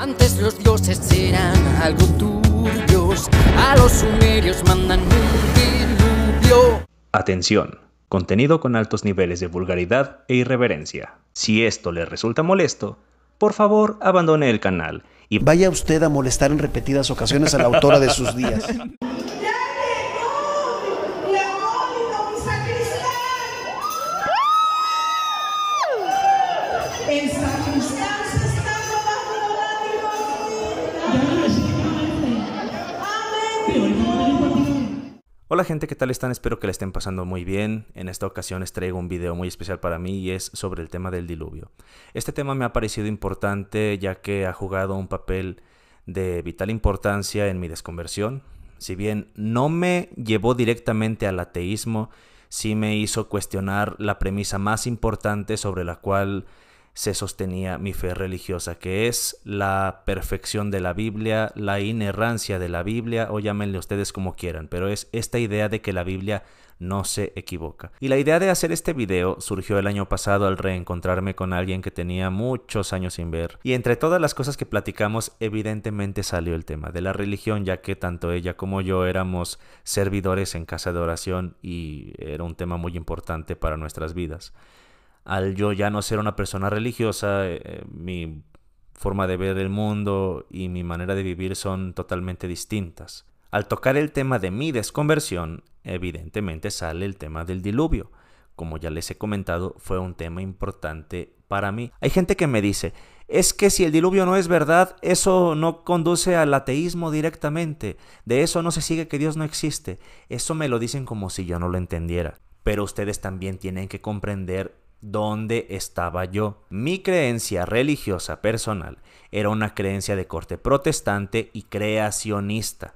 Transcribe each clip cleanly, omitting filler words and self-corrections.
Antes los dioses eran algo turbios, a los sumerios mandan un diluvio. Atención, contenido con altos niveles de vulgaridad e irreverencia. Si esto le resulta molesto, por favor abandone el canal y vaya usted a molestar en repetidas ocasiones a la autora de sus días. Hola gente, ¿qué tal están? Espero que la estén pasando muy bien. En esta ocasión les traigo un video muy especial para mí y es sobre el tema del diluvio. Este tema me ha parecido importante ya que ha jugado un papel de vital importancia en mi desconversión. Si bien no me llevó directamente al ateísmo, sí me hizo cuestionar la premisa más importante sobre la cual se sostenía mi fe religiosa, que es la perfección de la Biblia, la inerrancia de la Biblia, o llámenle ustedes como quieran, pero es esta idea de que la Biblia no se equivoca. Y la idea de hacer este video surgió el año pasado al reencontrarme con alguien que tenía muchos años sin ver. Y entre todas las cosas que platicamos, evidentemente salió el tema de la religión, ya que tanto ella como yo éramos servidores en casa de oración y era un tema muy importante para nuestras vidas. Al yo ya no ser una persona religiosa, mi forma de ver el mundo y mi manera de vivir son totalmente distintas. Al tocar el tema de mi desconversión, evidentemente sale el tema del diluvio. Como ya les he comentado, fue un tema importante para mí. Hay gente que me dice, es que si el diluvio no es verdad, eso no conduce al ateísmo directamente. De eso no se sigue que Dios no existe. Eso me lo dicen como si yo no lo entendiera. Pero ustedes también tienen que comprender dónde estaba yo. Mi creencia religiosa personal era una creencia de corte protestante y creacionista,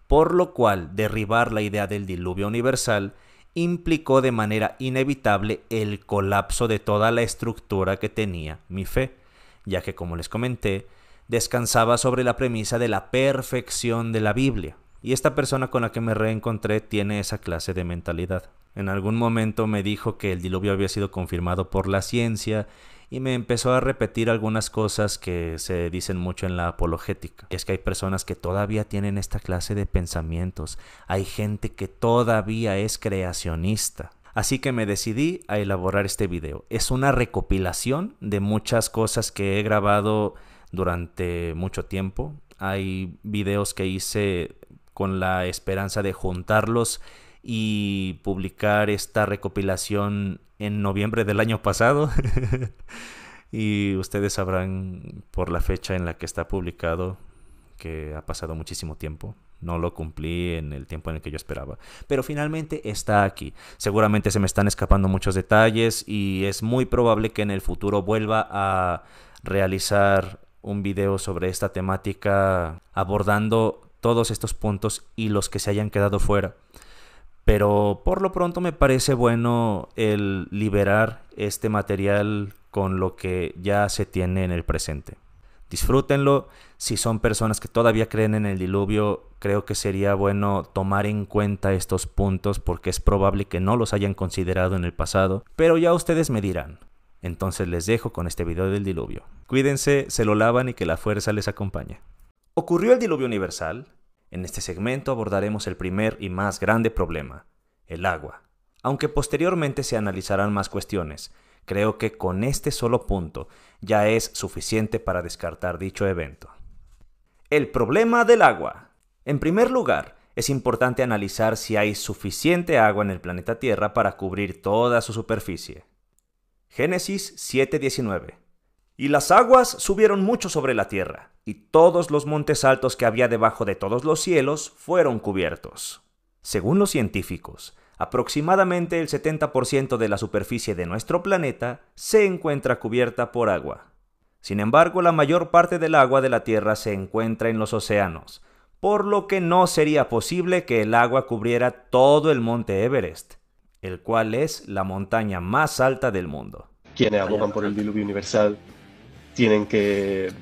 por lo cual derribar la idea del diluvio universal implicó de manera inevitable el colapso de toda la estructura que tenía mi fe, ya que, como les comenté, descansaba sobre la premisa de la perfección de la Biblia. Y esta persona con la que me reencontré tiene esa clase de mentalidad. En algún momento me dijo que el diluvio había sido confirmado por la ciencia y me empezó a repetir algunas cosas que se dicen mucho en la apologética. Es que hay personas que todavía tienen esta clase de pensamientos. Hay gente que todavía es creacionista. Así que me decidí a elaborar este video. Es una recopilación de muchas cosas que he grabado durante mucho tiempo. Hay videos que hice con la esperanza de juntarlos y publicar esta recopilación en noviembre del año pasado. Y ustedes sabrán por la fecha en la que está publicado que ha pasado muchísimo tiempo. No lo cumplí en el tiempo en el que yo esperaba. Pero finalmente está aquí. Seguramente se me están escapando muchos detalles y es muy probable que en el futuro vuelva a realizar un video sobre esta temática abordando todos estos puntos y los que se hayan quedado fuera. Pero por lo pronto me parece bueno el liberar este material con lo que ya se tiene en el presente. Disfrútenlo. Si son personas que todavía creen en el diluvio, creo que sería bueno tomar en cuenta estos puntos porque es probable que no los hayan considerado en el pasado, pero ya ustedes me dirán. Entonces les dejo con este video del diluvio. Cuídense, se lo lavan y que la fuerza les acompañe. ¿Ocurrió el diluvio universal? En este segmento abordaremos el primer y más grande problema, el agua. Aunque posteriormente se analizarán más cuestiones, creo que con este solo punto ya es suficiente para descartar dicho evento. El problema del agua. En primer lugar, es importante analizar si hay suficiente agua en el planeta Tierra para cubrir toda su superficie. Génesis 7:19. Y las aguas subieron mucho sobre la tierra, y todos los montes altos que había debajo de todos los cielos fueron cubiertos. Según los científicos, aproximadamente el 70% de la superficie de nuestro planeta se encuentra cubierta por agua. Sin embargo, la mayor parte del agua de la Tierra se encuentra en los océanos, por lo que no sería posible que el agua cubriera todo el monte Everest, el cual es la montaña más alta del mundo. Quienes abogan por el diluvio universal tienen que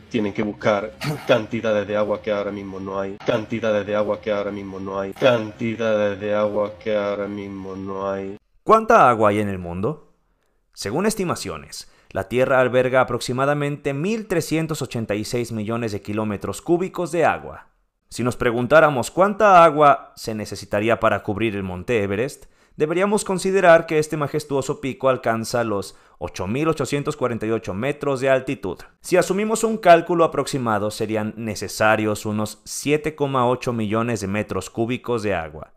buscar cantidades de agua que ahora mismo no hay, cantidades de agua que ahora mismo no hay, cantidades de agua que ahora mismo no hay. ¿Cuánta agua hay en el mundo? Según estimaciones, La Tierra alberga aproximadamente 1.386 millones de kilómetros cúbicos de agua. Si nos preguntáramos cuánta agua se necesitaría para cubrir el monte Everest, deberíamos considerar que este majestuoso pico alcanza los 8.848 metros de altitud. Si asumimos un cálculo aproximado, serían necesarios unos 7,8 millones de metros cúbicos de agua.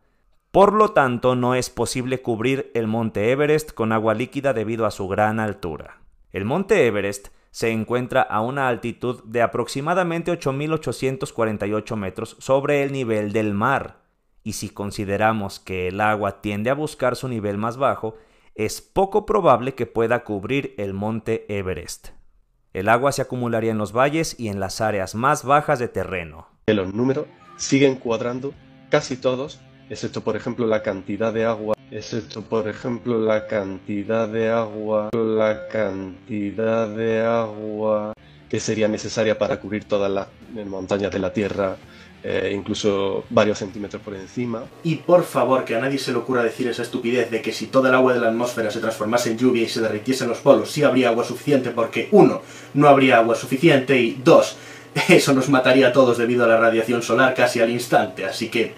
Por lo tanto, no es posible cubrir el monte Everest con agua líquida debido a su gran altura. El monte Everest se encuentra a una altitud de aproximadamente 8.848 metros sobre el nivel del mar, y si consideramos que el agua tiende a buscar su nivel más bajo, es poco probable que pueda cubrir el monte Everest. El agua se acumularía en los valles y en las áreas más bajas de terreno. Los números siguen cuadrando casi todos, excepto por ejemplo la cantidad de agua, que sería necesaria para cubrir todas las montañas de la Tierra, incluso varios centímetros por encima. Y por favor, que a nadie se le ocurra decir esa estupidez de que si toda el agua de la atmósfera se transformase en lluvia y se derritiese en los polos, sí habría agua suficiente, porque 1. No habría agua suficiente y 2. Eso nos mataría a todos debido a la radiación solar casi al instante, así que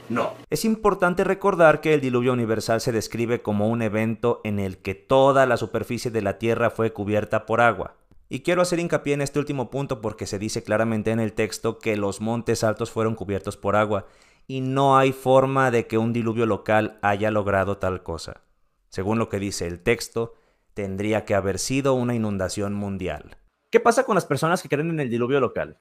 no. Es importante recordar que el diluvio universal se describe como un evento en el que toda la superficie de la Tierra fue cubierta por agua. Y quiero hacer hincapié en este último punto porque se dice claramente en el texto que los montes altos fueron cubiertos por agua, y no hay forma de que un diluvio local haya logrado tal cosa. Según lo que dice el texto, tendría que haber sido una inundación mundial. ¿Qué pasa con las personas que creen en el diluvio local?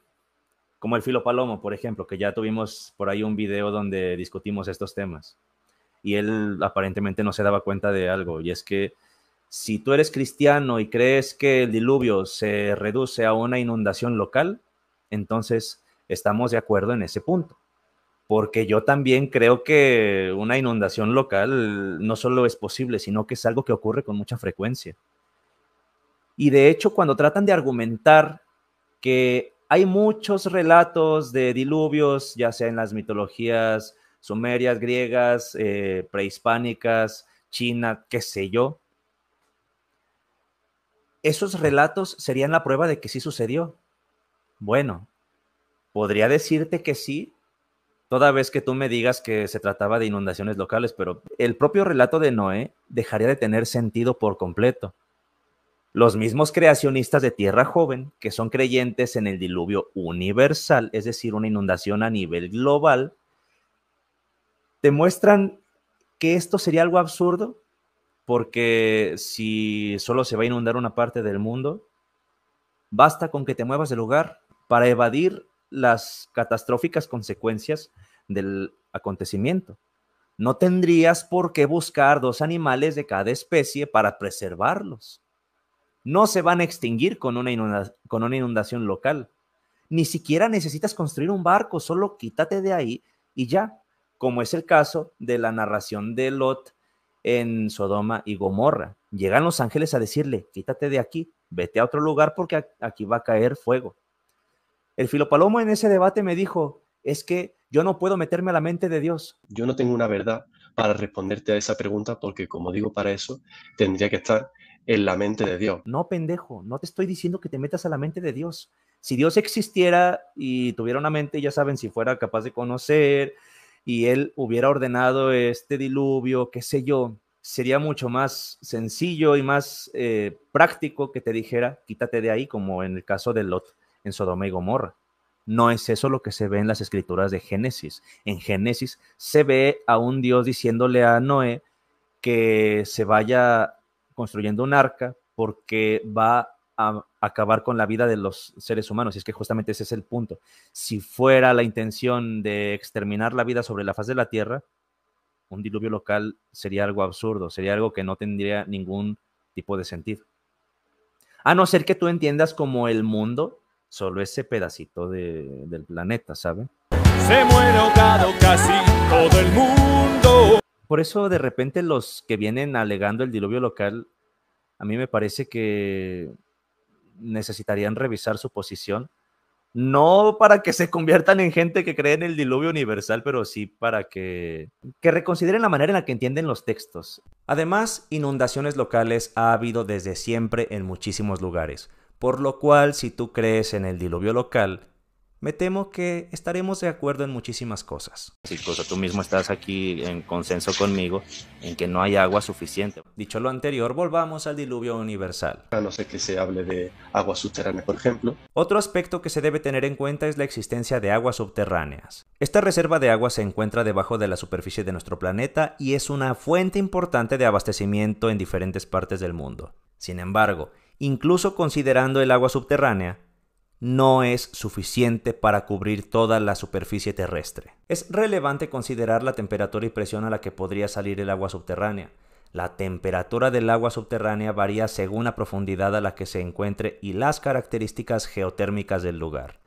Como el Filo Palomo, por ejemplo, que ya tuvimos por ahí un video donde discutimos estos temas. Y él aparentemente no se daba cuenta de algo, y es que si tú eres cristiano y crees que el diluvio se reduce a una inundación local, entonces estamos de acuerdo en ese punto. Porque yo también creo que una inundación local no solo es posible, sino que es algo que ocurre con mucha frecuencia. Y de hecho, cuando tratan de argumentar que hay muchos relatos de diluvios, ya sea en las mitologías sumerias, griegas, prehispánicas, China, qué sé yo, esos relatos serían la prueba de que sí sucedió. Bueno, podría decirte que sí, toda vez que tú me digas que se trataba de inundaciones locales, pero el propio relato de Noé dejaría de tener sentido por completo. Los mismos creacionistas de Tierra Joven, que son creyentes en el diluvio universal, es decir, una inundación a nivel global, demuestran que esto sería algo absurdo, porque si solo se va a inundar una parte del mundo, basta con que te muevas de lugar para evadir las catastróficas consecuencias del acontecimiento. No tendrías por qué buscar 2 animales de cada especie para preservarlos. No se van a extinguir con una inundación local. Ni siquiera necesitas construir un barco, solo quítate de ahí y ya, como es el caso de la narración de Lot en Sodoma y Gomorra. Llegan los ángeles a decirle, quítate de aquí, vete a otro lugar porque aquí va a caer fuego. El Filopalomo en ese debate me dijo, es que yo no puedo meterme a la mente de Dios. Yo no tengo una verdad para responderte a esa pregunta porque, como digo, para eso tendría que estar en la mente de Dios. No, pendejo, no te estoy diciendo que te metas a la mente de Dios. Si Dios existiera y tuviera una mente, ya saben, si fuera capaz de conocer y Él hubiera ordenado este diluvio, qué sé yo, sería mucho más sencillo y más práctico que te dijera, quítate de ahí, como en el caso de Lot en Sodoma y Gomorra. No es eso lo que se ve en las escrituras de Génesis. En Génesis se ve a un Dios diciéndole a Noé que se vaya construyendo un arca porque va a acabar con la vida de los seres humanos. Y es que justamente ese es el punto. Si fuera la intención de exterminar la vida sobre la faz de la tierra, un diluvio local sería algo absurdo, sería algo que no tendría ningún tipo de sentido. A no ser que tú entiendas como el mundo, solo ese pedacito del planeta, ¿sabes? Se muere ahogado casi todo el mundo. Por eso de repente los que vienen alegando el diluvio local, a mí me parece que necesitarían revisar su posición, No para que se conviertan en gente que cree en el diluvio universal, pero sí para que reconsideren la manera en la que entienden los textos. Además, inundaciones locales ha habido desde siempre en muchísimos lugares, por lo cual si tú crees en el diluvio local, me temo que estaremos de acuerdo en muchísimas cosas. Sí, cosa, tú mismo estás aquí en consenso conmigo en que no hay agua suficiente. Dicho lo anterior, volvamos al diluvio universal. A no ser que se hable de aguas subterráneas, por ejemplo. Otro aspecto que se debe tener en cuenta es la existencia de aguas subterráneas. Esta reserva de agua se encuentra debajo de la superficie de nuestro planeta y es una fuente importante de abastecimiento en diferentes partes del mundo. Sin embargo, incluso considerando el agua subterránea, no es suficiente para cubrir toda la superficie terrestre. Es relevante considerar la temperatura y presión a la que podría salir el agua subterránea. La temperatura del agua subterránea varía según la profundidad a la que se encuentre y las características geotérmicas del lugar.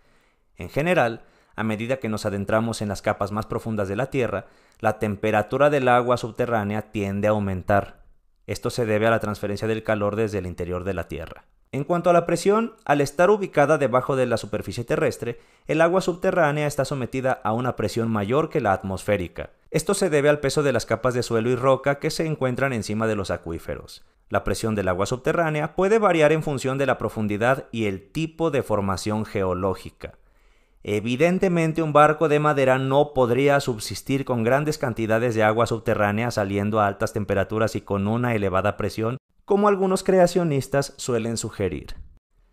En general, a medida que nos adentramos en las capas más profundas de la Tierra, la temperatura del agua subterránea tiende a aumentar. Esto se debe a la transferencia del calor desde el interior de la Tierra. En cuanto a la presión, al estar ubicada debajo de la superficie terrestre, el agua subterránea está sometida a una presión mayor que la atmosférica. Esto se debe al peso de las capas de suelo y roca que se encuentran encima de los acuíferos. La presión del agua subterránea puede variar en función de la profundidad y el tipo de formación geológica. Evidentemente, un barco de madera no podría subsistir con grandes cantidades de agua subterránea saliendo a altas temperaturas y con una elevada presión, como algunos creacionistas suelen sugerir.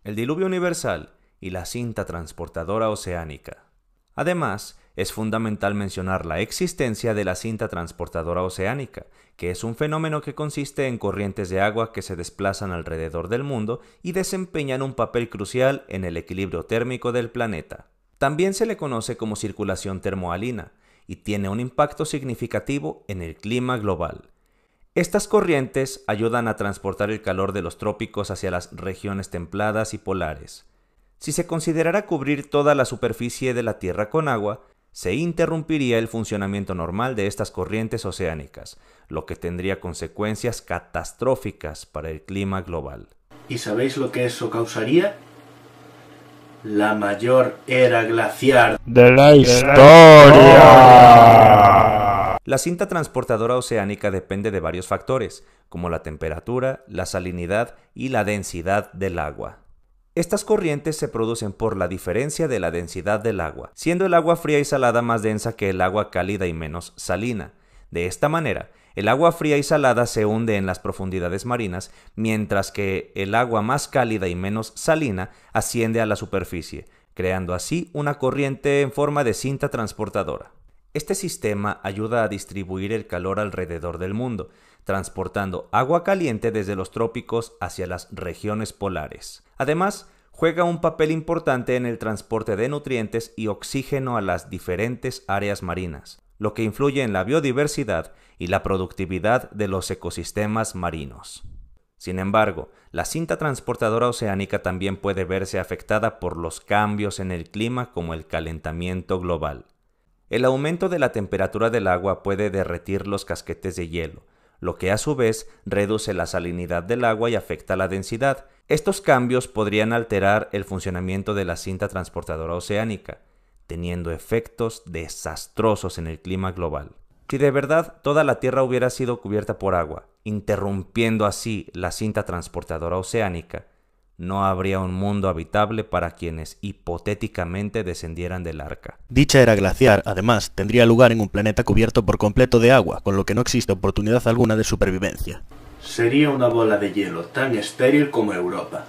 El diluvio universal y la cinta transportadora oceánica. Además, es fundamental mencionar la existencia de la cinta transportadora oceánica, que es un fenómeno que consiste en corrientes de agua que se desplazan alrededor del mundo y desempeñan un papel crucial en el equilibrio térmico del planeta. También se le conoce como circulación termohalina y tiene un impacto significativo en el clima global. Estas corrientes ayudan a transportar el calor de los trópicos hacia las regiones templadas y polares. Si se considerara cubrir toda la superficie de la Tierra con agua, se interrumpiría el funcionamiento normal de estas corrientes oceánicas, lo que tendría consecuencias catastróficas para el clima global. ¿Y sabéis lo que eso causaría? La mayor era glaciar de la historia. La cinta transportadora oceánica depende de varios factores, como la temperatura, la salinidad y la densidad del agua. Estas corrientes se producen por la diferencia de la densidad del agua, siendo el agua fría y salada más densa que el agua cálida y menos salina. De esta manera, el agua fría y salada se hunde en las profundidades marinas, mientras que el agua más cálida y menos salina asciende a la superficie, creando así una corriente en forma de cinta transportadora. Este sistema ayuda a distribuir el calor alrededor del mundo, transportando agua caliente desde los trópicos hacia las regiones polares. Además, juega un papel importante en el transporte de nutrientes y oxígeno a las diferentes áreas marinas, lo que influye en la biodiversidad y la productividad de los ecosistemas marinos. Sin embargo, la cinta transportadora oceánica también puede verse afectada por los cambios en el clima como el calentamiento global. El aumento de la temperatura del agua puede derretir los casquetes de hielo, lo que a su vez reduce la salinidad del agua y afecta la densidad. Estos cambios podrían alterar el funcionamiento de la cinta transportadora oceánica, teniendo efectos desastrosos en el clima global. Si de verdad toda la Tierra hubiera sido cubierta por agua, interrumpiendo así la cinta transportadora oceánica, no habría un mundo habitable para quienes hipotéticamente descendieran del arca. Dicha era glaciar, además, tendría lugar en un planeta cubierto por completo de agua, con lo que no existe oportunidad alguna de supervivencia. Sería una bola de hielo tan estéril como Europa.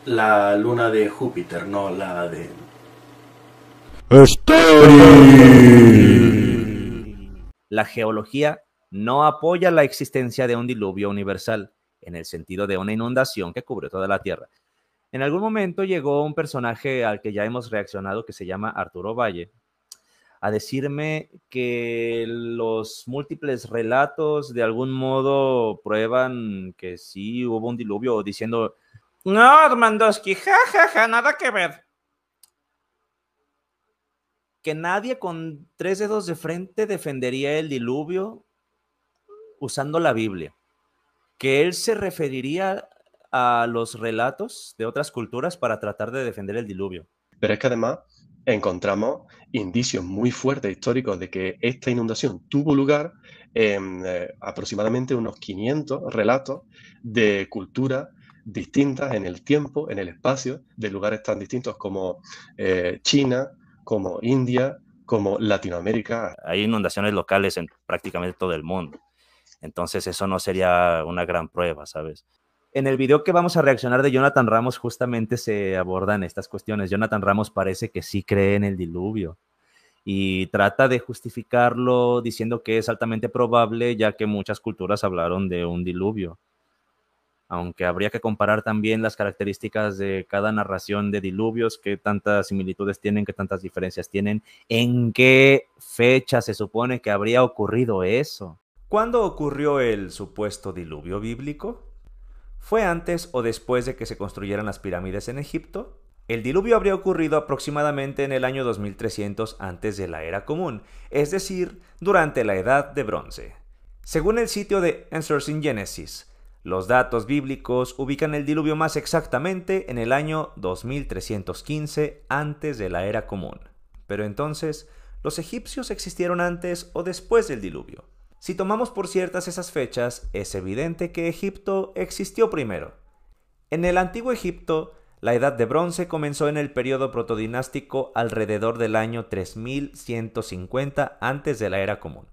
La luna de Júpiter, no la de... ¡Estéril! La geología no apoya la existencia de un diluvio universal, en el sentido de una inundación que cubre toda la Tierra. En algún momento llegó un personaje al que ya hemos reaccionado que se llama Arturo Valle a decirme que los múltiples relatos de algún modo prueban que sí hubo un diluvio, diciendo no, Armandowski, jajaja, nada que ver. Que nadie con 3 dedos de frente defendería el diluvio usando la Biblia. Que él se referiría a los relatos de otras culturas para tratar de defender el diluvio. Pero es que además encontramos indicios muy fuertes históricos de que esta inundación tuvo lugar en aproximadamente unos 500 relatos de culturas distintas en el tiempo, en el espacio, de lugares tan distintos como China, como India, como Latinoamérica. Hay inundaciones locales en prácticamente todo el mundo. Entonces eso no sería una gran prueba, ¿sabes? En el video que vamos a reaccionar de Jonathan Ramos justamente se abordan estas cuestiones. Jonathan Ramos parece que sí cree en el diluvio y trata de justificarlo diciendo que es altamente probable, ya que muchas culturas hablaron de un diluvio. Aunque habría que comparar también las características de cada narración de diluvios, qué tantas similitudes tienen, qué tantas diferencias tienen, en qué fecha se supone que habría ocurrido eso. ¿Cuándo ocurrió el supuesto diluvio bíblico? ¿Fue antes o después de que se construyeran las pirámides en Egipto? El diluvio habría ocurrido aproximadamente en el año 2300 antes de la Era Común, es decir, durante la Edad de Bronce. Según el sitio de Answers in Genesis, los datos bíblicos ubican el diluvio más exactamente en el año 2315 antes de la Era Común. Pero entonces, ¿los egipcios existieron antes o después del diluvio? Si tomamos por ciertas esas fechas, es evidente que Egipto existió primero. En el antiguo Egipto, la Edad de Bronce comenzó en el período protodinástico alrededor del año 3150 antes de la Era Común,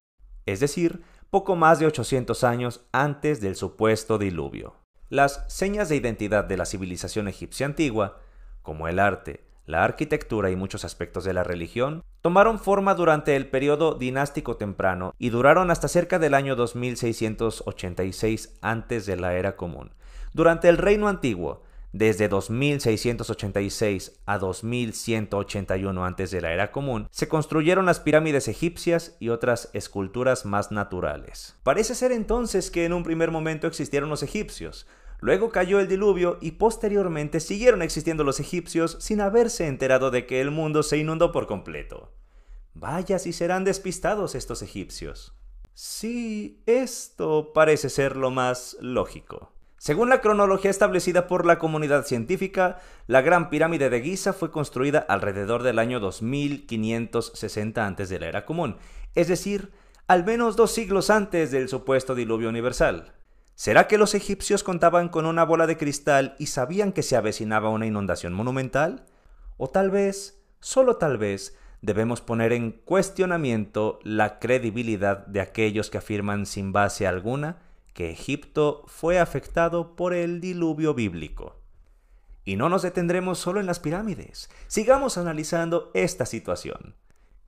es decir, poco más de 800 años antes del supuesto diluvio. Las señas de identidad de la civilización egipcia antigua, como el arte, la arquitectura y muchos aspectos de la religión, tomaron forma durante el periodo dinástico temprano y duraron hasta cerca del año 2686 antes de la Era Común. Durante el Reino Antiguo, desde 2686 a 2181 antes de la Era Común, se construyeron las pirámides egipcias y otras esculturas más naturales. Parece ser entonces que en un primer momento existieron los egipcios, luego cayó el diluvio y posteriormente siguieron existiendo los egipcios sin haberse enterado de que el mundo se inundó por completo. Vaya si serán despistados estos egipcios. Sí, esto parece ser lo más lógico. Según la cronología establecida por la comunidad científica, la Gran Pirámide de Giza fue construida alrededor del año 2560 antes de la Era Común, es decir, al menos 2 siglos antes del supuesto diluvio universal. ¿Será que los egipcios contaban con una bola de cristal y sabían que se avecinaba una inundación monumental? O tal vez, solo tal vez, debemos poner en cuestionamiento la credibilidad de aquellos que afirman sin base alguna que Egipto fue afectado por el diluvio bíblico. Y no nos detendremos solo en las pirámides. Sigamos analizando esta situación.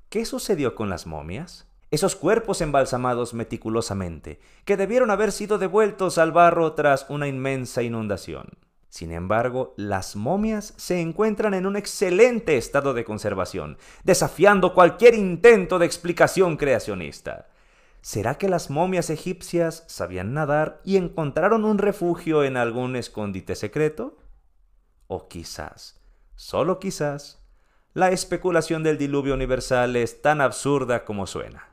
¿Qué sucedió con las momias? Esos cuerpos embalsamados meticulosamente, que debieron haber sido devueltos al barro tras una inmensa inundación. Sin embargo, las momias se encuentran en un excelente estado de conservación, desafiando cualquier intento de explicación creacionista. ¿Será que las momias egipcias sabían nadar y encontraron un refugio en algún escondite secreto? O quizás, solo quizás, la especulación del diluvio universal es tan absurda como suena.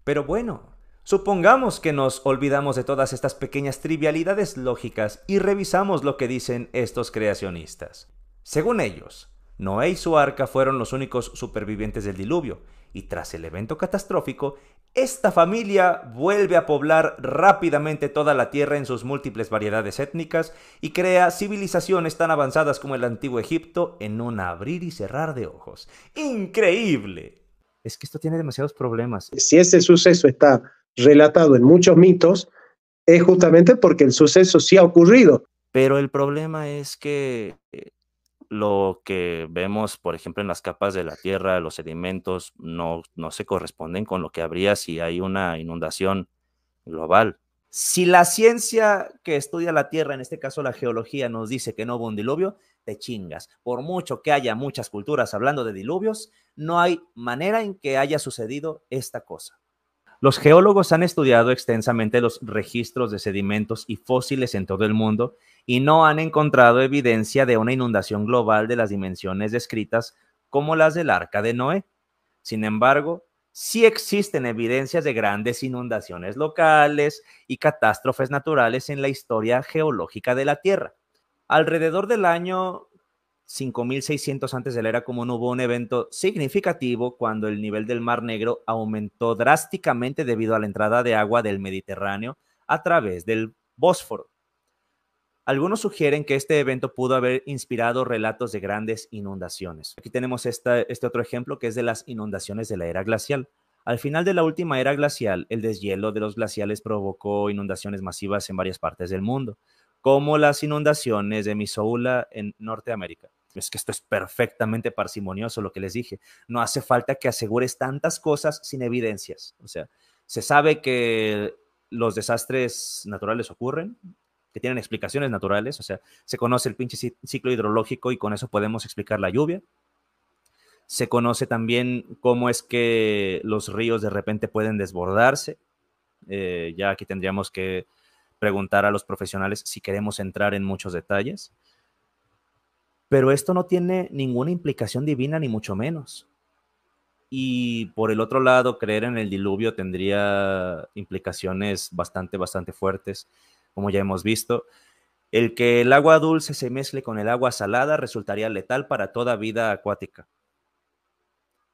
Pero bueno, supongamos que nos olvidamos de todas estas pequeñas trivialidades lógicas y revisamos lo que dicen estos creacionistas. Según ellos, Noé y su arca fueron los únicos supervivientes del diluvio, y tras el evento catastrófico, esta familia vuelve a poblar rápidamente toda la tierra en sus múltiples variedades étnicas y crea civilizaciones tan avanzadas como el antiguo Egipto en un abrir y cerrar de ojos. ¡Increíble! Es que esto tiene demasiados problemas. Si ese suceso está relatado en muchos mitos, es justamente porque el suceso sí ha ocurrido. Pero el problema es que lo que vemos, por ejemplo, en las capas de la Tierra, los sedimentos, no se corresponden con lo que habría si hay una inundación global. Si la ciencia que estudia la Tierra, en este caso la geología, nos dice que no hubo un diluvio, te chingas. Por mucho que haya muchas culturas hablando de diluvios, no hay manera en que haya sucedido esta cosa. Los geólogos han estudiado extensamente los registros de sedimentos y fósiles en todo el mundo y no han encontrado evidencia de una inundación global de las dimensiones descritas como las del Arca de Noé. Sin embargo, sí existen evidencias de grandes inundaciones locales y catástrofes naturales en la historia geológica de la Tierra. Alrededor del año 5600 antes de la era común hubo un evento significativo cuando el nivel del Mar Negro aumentó drásticamente debido a la entrada de agua del Mediterráneo a través del Bósforo. Algunos sugieren que este evento pudo haber inspirado relatos de grandes inundaciones. Aquí tenemos este otro ejemplo que es de las inundaciones de la era glacial. Al final de la última era glacial, el deshielo de los glaciales provocó inundaciones masivas en varias partes del mundo, como las inundaciones de Missoula en Norteamérica. Es que esto es perfectamente parsimonioso lo que les dije. No hace falta que asegures tantas cosas sin evidencias. O sea, se sabe que los desastres naturales ocurren, que tienen explicaciones naturales, o sea, se conoce el pinche ciclo hidrológico y con eso podemos explicar la lluvia. Se conoce también cómo es que los ríos de repente pueden desbordarse. Ya aquí tendríamos que preguntar a los profesionales si queremos entrar en muchos detalles. Pero esto no tiene ninguna implicación divina, ni mucho menos. Y por el otro lado, creer en el diluvio tendría implicaciones bastante fuertes, como ya hemos visto. El que el agua dulce se mezcle con el agua salada resultaría letal para toda vida acuática.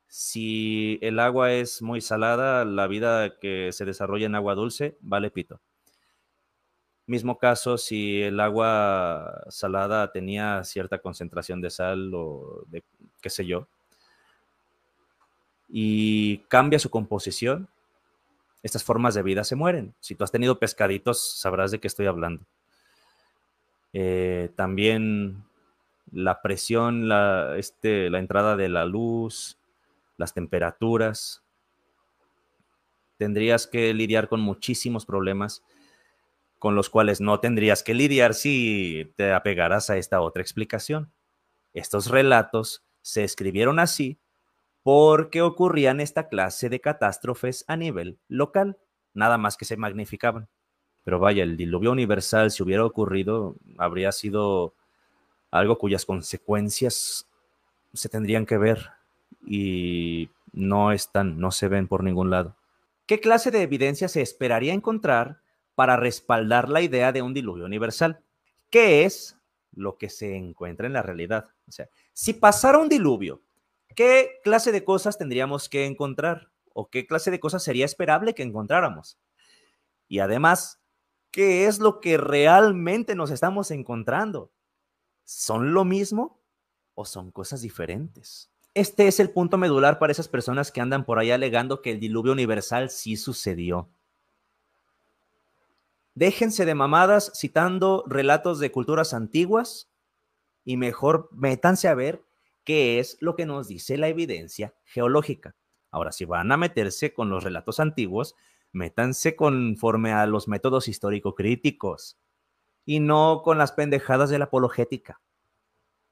Si el agua es muy salada, la vida que se desarrolla en agua dulce vale pito. Mismo caso si el agua salada tenía cierta concentración de sal o de qué sé yo, y cambia su composición, estas formas de vida se mueren. Si tú has tenido pescaditos, sabrás de qué estoy hablando. También la presión, la entrada de la luz, las temperaturas. Tendrías que lidiar con muchísimos problemas con los cuales no tendrías que lidiar si te apegaras a esta otra explicación. Estos relatos se escribieron así porque ocurrían esta clase de catástrofes a nivel local, nada más que se magnificaban. Pero vaya, el diluvio universal, si hubiera ocurrido, habría sido algo cuyas consecuencias se tendrían que ver y no se ven por ningún lado. ¿Qué clase de evidencia se esperaría encontrar para respaldar la idea de un diluvio universal? ¿Qué es lo que se encuentra en la realidad? O sea, si pasara un diluvio, ¿qué clase de cosas tendríamos que encontrar? ¿O qué clase de cosas sería esperable que encontráramos? Y además, ¿qué es lo que realmente nos estamos encontrando? ¿Son lo mismo o son cosas diferentes? Este es el punto medular para esas personas que andan por ahí alegando que el diluvio universal sí sucedió. Déjense de mamadas citando relatos de culturas antiguas y mejor métanse a ver qué es lo que nos dice la evidencia geológica. Ahora, si van a meterse con los relatos antiguos, métanse conforme a los métodos histórico-críticos y no con las pendejadas de la apologética.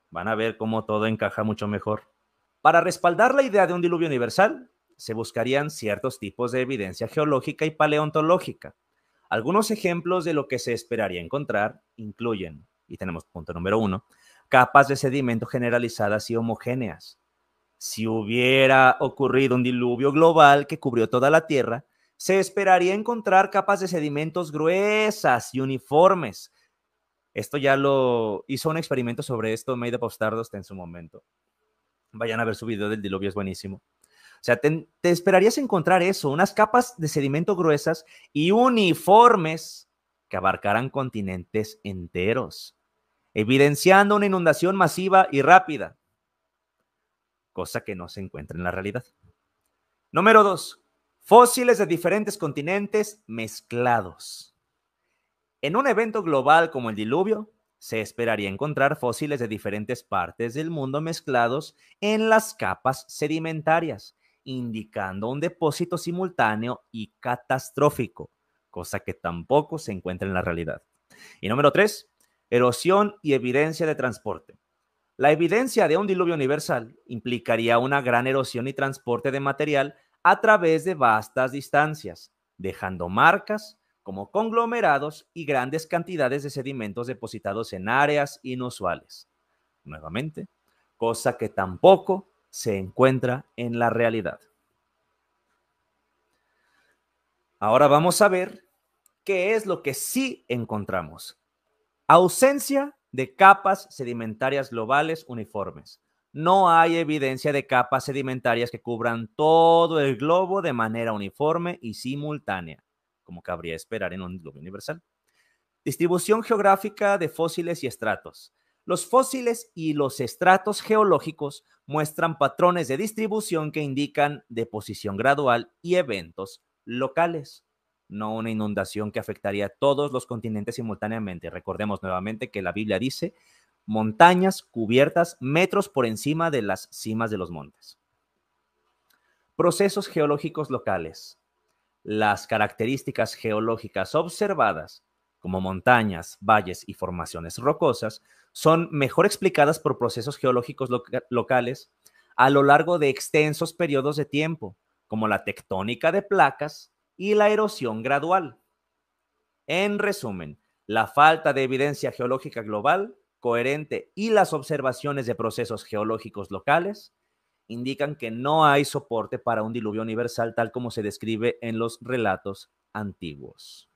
Van a ver cómo todo encaja mucho mejor. Para respaldar la idea de un diluvio universal, se buscarían ciertos tipos de evidencia geológica y paleontológica. Algunos ejemplos de lo que se esperaría encontrar incluyen, y tenemos punto número 1, capas de sedimento generalizadas y homogéneas. Si hubiera ocurrido un diluvio global que cubrió toda la Tierra, se esperaría encontrar capas de sedimentos gruesas y uniformes. Esto ya lo hizo un experimento sobre esto Made Up of Stardust en su momento. Vayan a ver su video del diluvio, es buenísimo. O sea, te esperarías encontrar eso, unas capas de sedimento gruesas y uniformes que abarcaran continentes enteros, evidenciando una inundación masiva y rápida, cosa que no se encuentra en la realidad. Número 2. Fósiles de diferentes continentes mezclados. En un evento global como el diluvio, se esperaría encontrar fósiles de diferentes partes del mundo mezclados en las capas sedimentarias, indicando un depósito simultáneo y catastrófico, cosa que tampoco se encuentra en la realidad. Y número 3, erosión y evidencia de transporte. La evidencia de un diluvio universal implicaría una gran erosión y transporte de material a través de vastas distancias, dejando marcas como conglomerados y grandes cantidades de sedimentos depositados en áreas inusuales. Nuevamente, cosa que tampoco se encuentra en la realidad. Ahora vamos a ver qué es lo que sí encontramos. Ausencia de capas sedimentarias globales uniformes. No hay evidencia de capas sedimentarias que cubran todo el globo de manera uniforme y simultánea, como cabría esperar en un diluvio universal. Distribución geográfica de fósiles y estratos. Los fósiles y los estratos geológicos muestran patrones de distribución que indican deposición gradual y eventos locales, no una inundación que afectaría a todos los continentes simultáneamente. Recordemos nuevamente que la Biblia dice montañas cubiertas metros por encima de las cimas de los montes. Procesos geológicos locales. Las características geológicas observadas, como montañas, valles y formaciones rocosas, son mejor explicadas por procesos geológicos locales a lo largo de extensos periodos de tiempo, como la tectónica de placas y la erosión gradual. En resumen, la falta de evidencia geológica global coherente y las observaciones de procesos geológicos locales indican que no hay soporte para un diluvio universal tal como se describe en los relatos antiguos.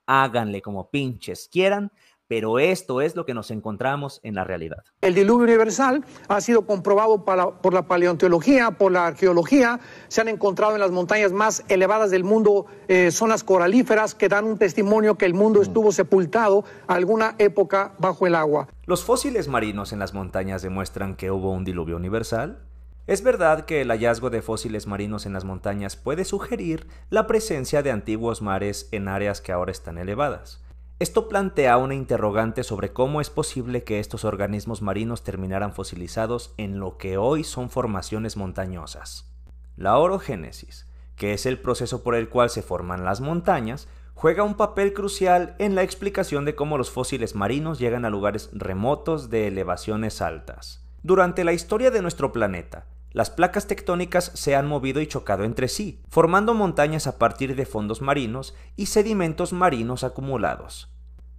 Háganle como pinches quieran, pero esto es lo que nos encontramos en la realidad. El diluvio universal ha sido comprobado por la paleontología, por la arqueología. Se han encontrado en las montañas más elevadas del mundo zonas coralíferas que dan un testimonio que el mundo estuvo sepultado alguna época bajo el agua. ¿Los fósiles marinos en las montañas demuestran que hubo un diluvio universal? Es verdad que el hallazgo de fósiles marinos en las montañas puede sugerir la presencia de antiguos mares en áreas que ahora están elevadas. Esto plantea una interrogante sobre cómo es posible que estos organismos marinos terminaran fosilizados en lo que hoy son formaciones montañosas. La orogénesis, que es el proceso por el cual se forman las montañas, juega un papel crucial en la explicación de cómo los fósiles marinos llegan a lugares remotos de elevaciones altas. Durante la historia de nuestro planeta, las placas tectónicas se han movido y chocado entre sí, formando montañas a partir de fondos marinos y sedimentos marinos acumulados.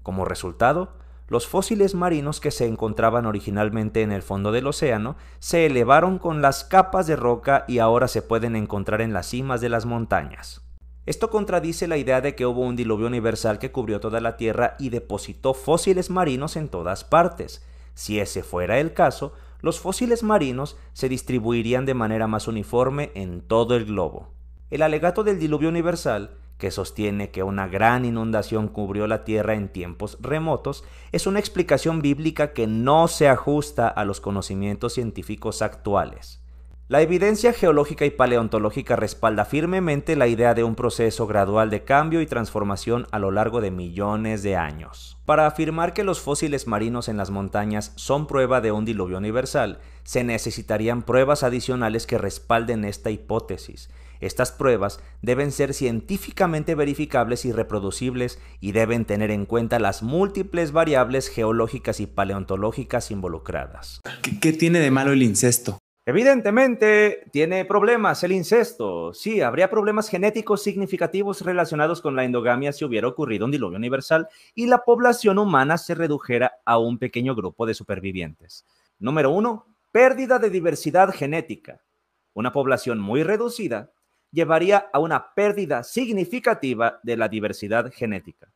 Como resultado, los fósiles marinos que se encontraban originalmente en el fondo del océano se elevaron con las capas de roca y ahora se pueden encontrar en las cimas de las montañas. Esto contradice la idea de que hubo un diluvio universal que cubrió toda la Tierra y depositó fósiles marinos en todas partes. Si ese fuera el caso, los fósiles marinos se distribuirían de manera más uniforme en todo el globo. El alegato del diluvio universal, que sostiene que una gran inundación cubrió la Tierra en tiempos remotos, es una explicación bíblica que no se ajusta a los conocimientos científicos actuales. La evidencia geológica y paleontológica respalda firmemente la idea de un proceso gradual de cambio y transformación a lo largo de millones de años. Para afirmar que los fósiles marinos en las montañas son prueba de un diluvio universal, se necesitarían pruebas adicionales que respalden esta hipótesis. Estas pruebas deben ser científicamente verificables y reproducibles y deben tener en cuenta las múltiples variables geológicas y paleontológicas involucradas. ¿Qué tiene de malo el incesto? Evidentemente, tiene problemas el incesto. Sí, habría problemas genéticos significativos relacionados con la endogamia si hubiera ocurrido un diluvio universal y la población humana se redujera a un pequeño grupo de supervivientes. Número 1. Pérdida de diversidad genética. Una población muy reducida llevaría a una pérdida significativa de la diversidad genética,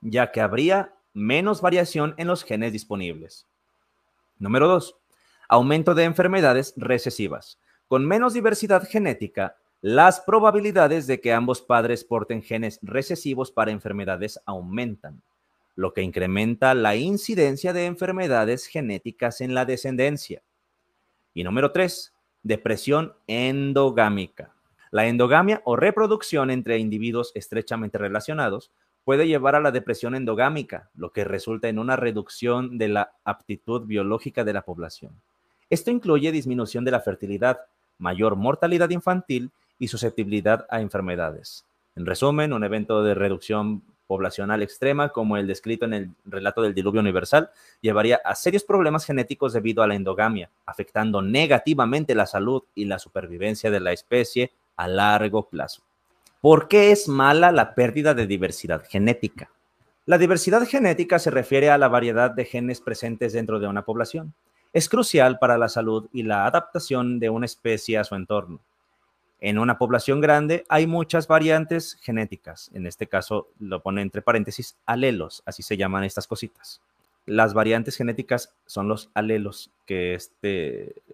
ya que habría menos variación en los genes disponibles. Número 2. Aumento de enfermedades recesivas. Con menos diversidad genética, las probabilidades de que ambos padres porten genes recesivos para enfermedades aumentan, lo que incrementa la incidencia de enfermedades genéticas en la descendencia. Y número 3, depresión endogámica. La endogamia o reproducción entre individuos estrechamente relacionados puede llevar a la depresión endogámica, lo que resulta en una reducción de la aptitud biológica de la población. Esto incluye disminución de la fertilidad, mayor mortalidad infantil y susceptibilidad a enfermedades. En resumen, un evento de reducción poblacional extrema, como el descrito en el relato del diluvio universal, llevaría a serios problemas genéticos debido a la endogamia, afectando negativamente la salud y la supervivencia de la especie a largo plazo. ¿Por qué es mala la pérdida de diversidad genética? La diversidad genética se refiere a la variedad de genes presentes dentro de una población. Es crucial para la salud y la adaptación de una especie a su entorno. En una población grande hay muchas variantes genéticas. En este caso lo pone entre paréntesis alelos, así se llaman estas cositas. Las variantes genéticas son los alelos que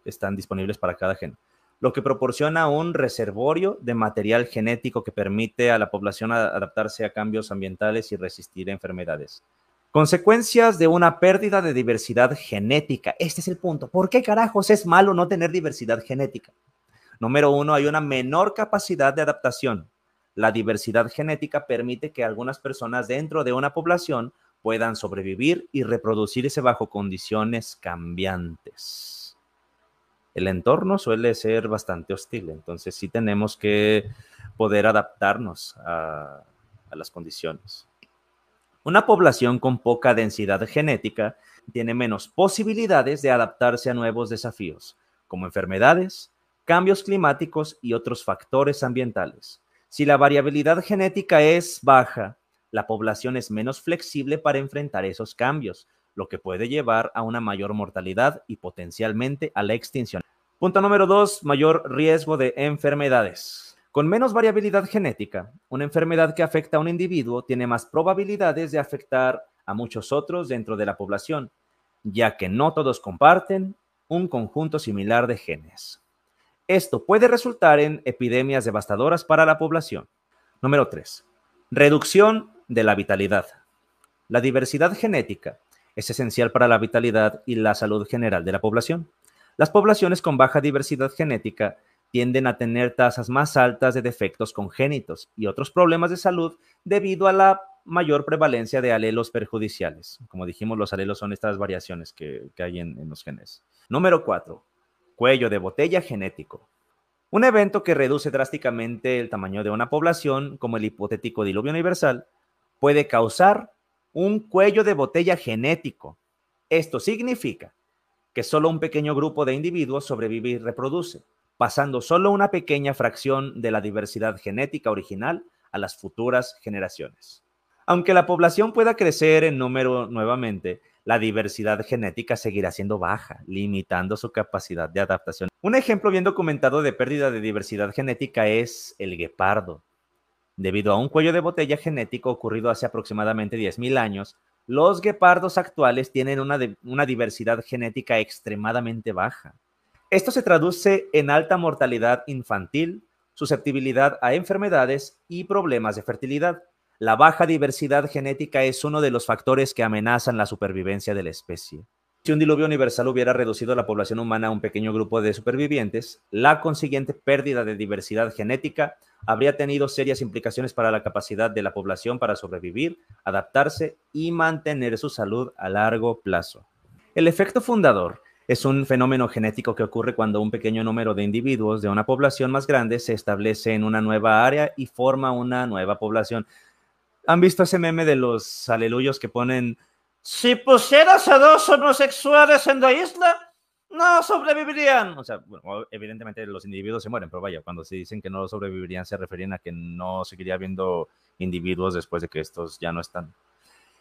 están disponibles para cada gen, lo que proporciona un reservorio de material genético que permite a la población adaptarse a cambios ambientales y resistir enfermedades. Consecuencias de una pérdida de diversidad genética. Este es el punto. ¿Por qué carajos es malo no tener diversidad genética? Número 1, hay una menor capacidad de adaptación. La diversidad genética permite que algunas personas dentro de una población puedan sobrevivir y reproducirse bajo condiciones cambiantes. El entorno suele ser bastante hostil, entonces sí tenemos que poder adaptarnos a las condiciones. Una población con poca densidad genética tiene menos posibilidades de adaptarse a nuevos desafíos, como enfermedades, cambios climáticos y otros factores ambientales. Si la variabilidad genética es baja, la población es menos flexible para enfrentar esos cambios, lo que puede llevar a una mayor mortalidad y potencialmente a la extinción. Punto número 2, mayor riesgo de enfermedades. Con menos variabilidad genética, una enfermedad que afecta a un individuo tiene más probabilidades de afectar a muchos otros dentro de la población, ya que no todos comparten un conjunto similar de genes. Esto puede resultar en epidemias devastadoras para la población. Número 3. Reducción de la vitalidad. La diversidad genética es esencial para la vitalidad y la salud general de la población. Las poblaciones con baja diversidad genética tienden a tener tasas más altas de defectos congénitos y otros problemas de salud debido a la mayor prevalencia de alelos perjudiciales. Como dijimos, los alelos son estas variaciones que hay en los genes. Número 4. Cuello de botella genético. Un evento que reduce drásticamente el tamaño de una población, como el hipotético diluvio universal, puede causar un cuello de botella genético. Esto significa que solo un pequeño grupo de individuos sobrevive y reproduce, pasando solo una pequeña fracción de la diversidad genética original a las futuras generaciones. Aunque la población pueda crecer en número nuevamente, la diversidad genética seguirá siendo baja, limitando su capacidad de adaptación. Un ejemplo bien documentado de pérdida de diversidad genética es el guepardo. Debido a un cuello de botella genético ocurrido hace aproximadamente 10.000 años, los guepardos actuales tienen una diversidad genética extremadamente baja. Esto se traduce en alta mortalidad infantil, susceptibilidad a enfermedades y problemas de fertilidad. La baja diversidad genética es uno de los factores que amenazan la supervivencia de la especie. Si un diluvio universal hubiera reducido la población humana a un pequeño grupo de supervivientes, la consiguiente pérdida de diversidad genética habría tenido serias implicaciones para la capacidad de la población para sobrevivir, adaptarse y mantener su salud a largo plazo. El efecto fundador es un fenómeno genético que ocurre cuando un pequeño número de individuos de una población más grande se establece en una nueva área y forma una nueva población. ¿Han visto ese meme de los aleluyos que ponen: si pusieras a 2 homosexuales en la isla, no sobrevivirían? O sea, bueno, evidentemente los individuos se mueren, pero vaya, cuando se dicen que no sobrevivirían se referían a que no seguiría habiendo individuos después de que estos ya no están.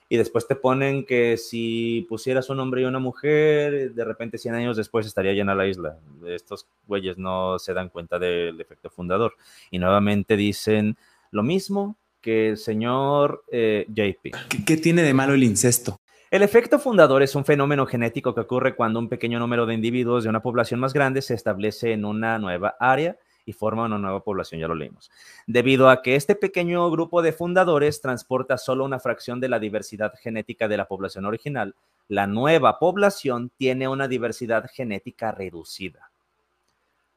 Y después te ponen que si pusieras un hombre y una mujer, de repente 100 años después estaría llena la isla. Estos güeyes no se dan cuenta del efecto fundador. Y nuevamente dicen lo mismo que el señor JP. ¿Qué tiene de malo el incesto? El efecto fundador es un fenómeno genético que ocurre cuando un pequeño número de individuos de una población más grande se establece en una nueva área y forma una nueva población, ya lo leímos. Debido a que este pequeño grupo de fundadores transporta solo una fracción de la diversidad genética de la población original, la nueva población tiene una diversidad genética reducida.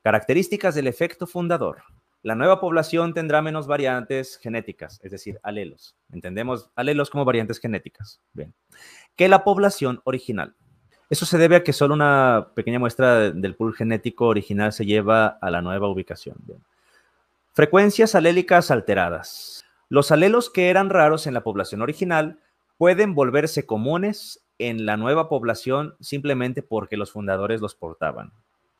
Características del efecto fundador. La nueva población tendrá menos variantes genéticas, es decir, alelos. Entendemos alelos como variantes genéticas. Bien. Que la población original. Eso se debe a que solo una pequeña muestra del pool genético original se lleva a la nueva ubicación. Bien. Frecuencias alélicas alteradas. Los alelos que eran raros en la población original pueden volverse comunes en la nueva población simplemente porque los fundadores los portaban.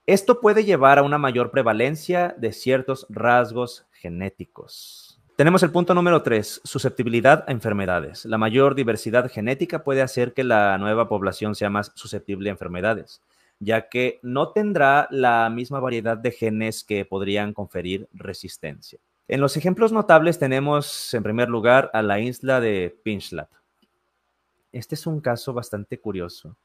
Esto puede llevar a una mayor prevalencia de ciertos rasgos genéticos. Tenemos el punto número 3, susceptibilidad a enfermedades. La mayor diversidad genética puede hacer que la nueva población sea más susceptible a enfermedades. ya que no tendrá la misma variedad de genes que podrían conferir resistencia. En los ejemplos notables tenemos, en primer lugar, a la isla de Pinchlat. Este es un caso bastante curioso.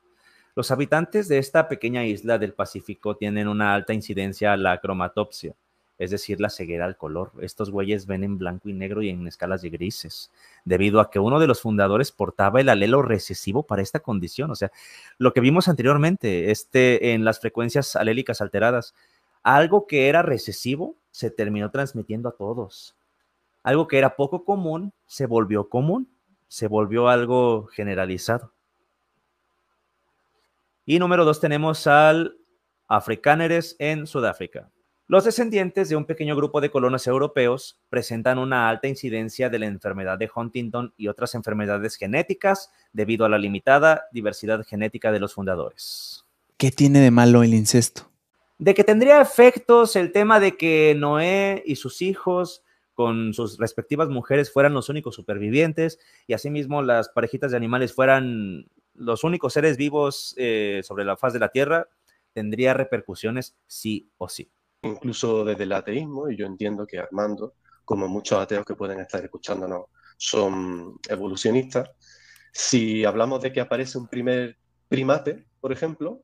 Los habitantes de esta pequeña isla del Pacífico tienen una alta incidencia a la cromatopsia, es decir, la ceguera al color. Estos güeyes ven en blanco y negro y en escalas de grises, debido a que uno de los fundadores portaba el alelo recesivo para esta condición. O sea, lo que vimos anteriormente, en las frecuencias alélicas alteradas, algo que era recesivo se terminó transmitiendo a todos. Algo que era poco común se volvió común, se volvió algo generalizado. Y número 2 tenemos al Afrikáneres en Sudáfrica. Los descendientes de un pequeño grupo de colonos europeos presentan una alta incidencia de la enfermedad de Huntington y otras enfermedades genéticas debido a la limitada diversidad genética de los fundadores. ¿Qué tiene de malo el incesto? De que tendría efectos el tema de que Noé y sus hijos con sus respectivas mujeres fueran los únicos supervivientes y asimismo las parejitas de animales fueran los únicos seres vivos sobre la faz de la Tierra, tendría repercusiones sí o sí. Incluso desde el ateísmo, y yo entiendo que Armando, como muchos ateos que pueden estar escuchándonos, son evolucionistas. Si hablamos de que aparece un primer primate, por ejemplo,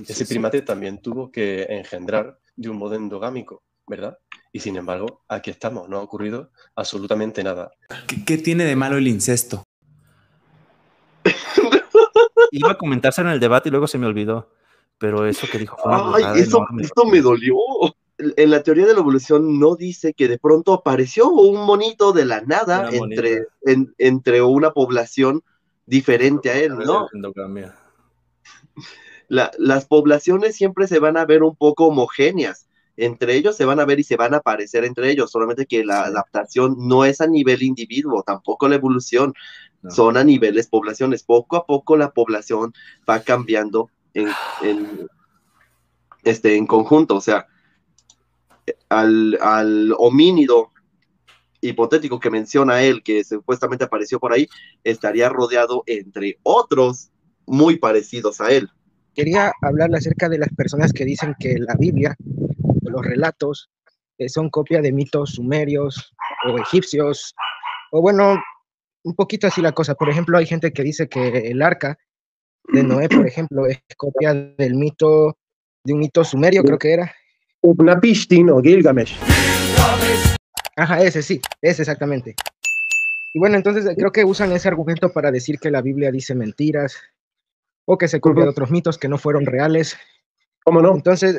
ese primate también tuvo que engendrar de un modo endogámico, ¿verdad? Y sin embargo, aquí estamos, no ha ocurrido absolutamente nada. ¿Qué tiene de malo el incesto? Iba a comentarse en el debate y luego se me olvidó. Pero eso que dijo fue una burrada enorme. Esto me dolió. En la teoría de la evolución no dice que de pronto apareció un monito de la nada entre una población diferente a él, ¿no? Las poblaciones siempre se van a ver un poco homogéneas. Entre ellos se van a ver y se van a parecer entre ellos, solamente que la adaptación no es a nivel individuo, tampoco la evolución, son a niveles poblaciones. Poco a poco la población va cambiando en conjunto, o sea, al homínido hipotético que menciona él, que supuestamente apareció por ahí, estaría rodeado entre otros muy parecidos a él. Quería hablar acerca de las personas que dicen que la Biblia, o los relatos, son copia de mitos sumerios o egipcios, o bueno, un poquito así la cosa. Por ejemplo, hay gente que dice que el arca de Noé, por ejemplo, es copia de un mito sumerio, creo que era. Utnapishtim o Gilgamesh. Ajá, ese exactamente. Y bueno, entonces creo que usan ese argumento para decir que la Biblia dice mentiras, o que se copia de otros mitos que no fueron reales. ¿Cómo no? Entonces,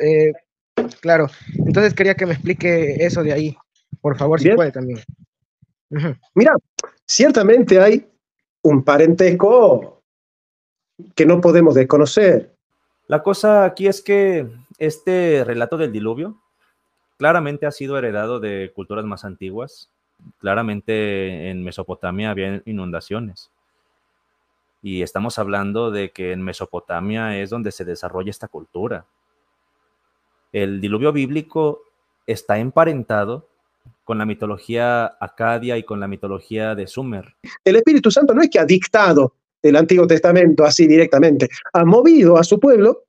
claro, entonces quería que me explique eso de ahí, por favor, si puede también. Mira, ciertamente hay un parentesco que no podemos desconocer. La cosa aquí es que este relato del diluvio claramente ha sido heredado de culturas más antiguas. Claramente en Mesopotamia había inundaciones. Y estamos hablando de que en Mesopotamia es donde se desarrolla esta cultura. El diluvio bíblico está emparentado con la mitología acadia y con la mitología de Sumer. El Espíritu Santo no es que ha dictado el Antiguo Testamento así directamente, ha movido a su pueblo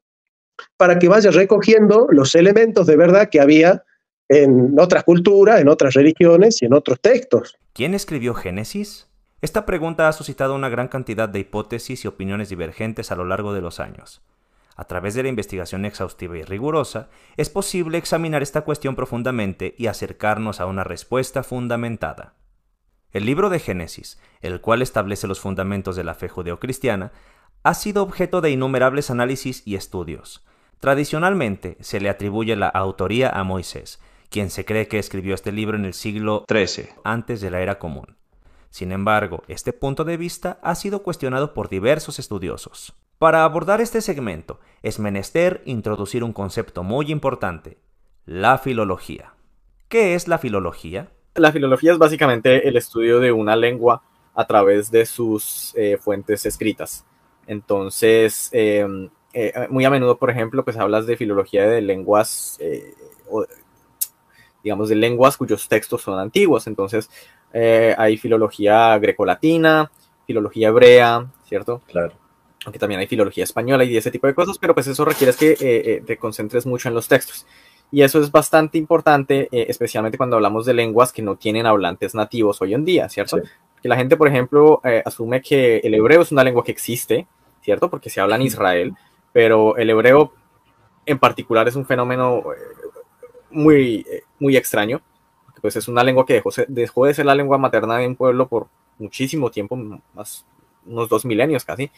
para que vaya recogiendo los elementos de verdad que había en otras culturas, en otras religiones y en otros textos. ¿Quién escribió Génesis? Esta pregunta ha suscitado una gran cantidad de hipótesis y opiniones divergentes a lo largo de los años. A través de la investigación exhaustiva y rigurosa, es posible examinar esta cuestión profundamente y acercarnos a una respuesta fundamentada. El libro de Génesis, el cual establece los fundamentos de la fe judeocristiana, ha sido objeto de innumerables análisis y estudios. Tradicionalmente se le atribuye la autoría a Moisés, quien se cree que escribió este libro en el siglo XIII, antes de la era común. Sin embargo, este punto de vista ha sido cuestionado por diversos estudiosos. Para abordar este segmento, es menester introducir un concepto muy importante: la filología. ¿Qué es la filología? La filología es básicamente el estudio de una lengua a través de sus fuentes escritas. Entonces, muy a menudo, por ejemplo, pues hablas de filología de lenguas, digamos, de lenguas cuyos textos son antiguos. Entonces, hay filología grecolatina, filología hebrea, ¿cierto? Claro. aunque también hay filología española y ese tipo de cosas, pero pues eso requiere que te concentres mucho en los textos. Y eso es bastante importante, especialmente cuando hablamos de lenguas que no tienen hablantes nativos hoy en día, ¿cierto? Sí. Que la gente, por ejemplo, asume que el hebreo es una lengua que existe, ¿cierto? Porque se habla en Israel, pero el hebreo en particular es un fenómeno muy extraño, porque pues es una lengua que dejó de ser la lengua materna de un pueblo por muchísimo tiempo, más unos 2 milenios casi,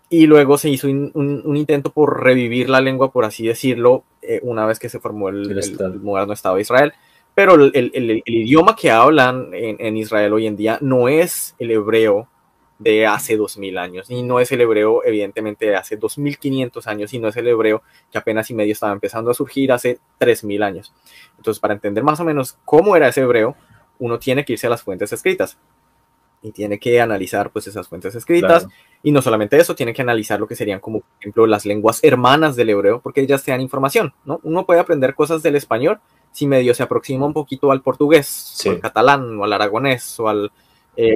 y luego se hizo un intento por revivir la lengua, por así decirlo, una vez que se formó el moderno Estado de Israel. Pero el idioma que hablan en Israel hoy en día no es el hebreo de hace 2000 años, y no es el hebreo evidentemente de hace 2500 años, y no es el hebreo que apenas y medio estaba empezando a surgir hace 3000 años. Entonces, para entender más o menos cómo era ese hebreo, uno tiene que irse a las fuentes escritas y tiene que analizar pues esas fuentes escritas, claro. Y no solamente eso, tiene que analizar lo que serían como, por ejemplo, las lenguas hermanas del hebreo, porque ellas te dan información, ¿no? Uno puede aprender cosas del español si medio se aproxima un poquito al portugués, sí, o al catalán, o al aragonés, o al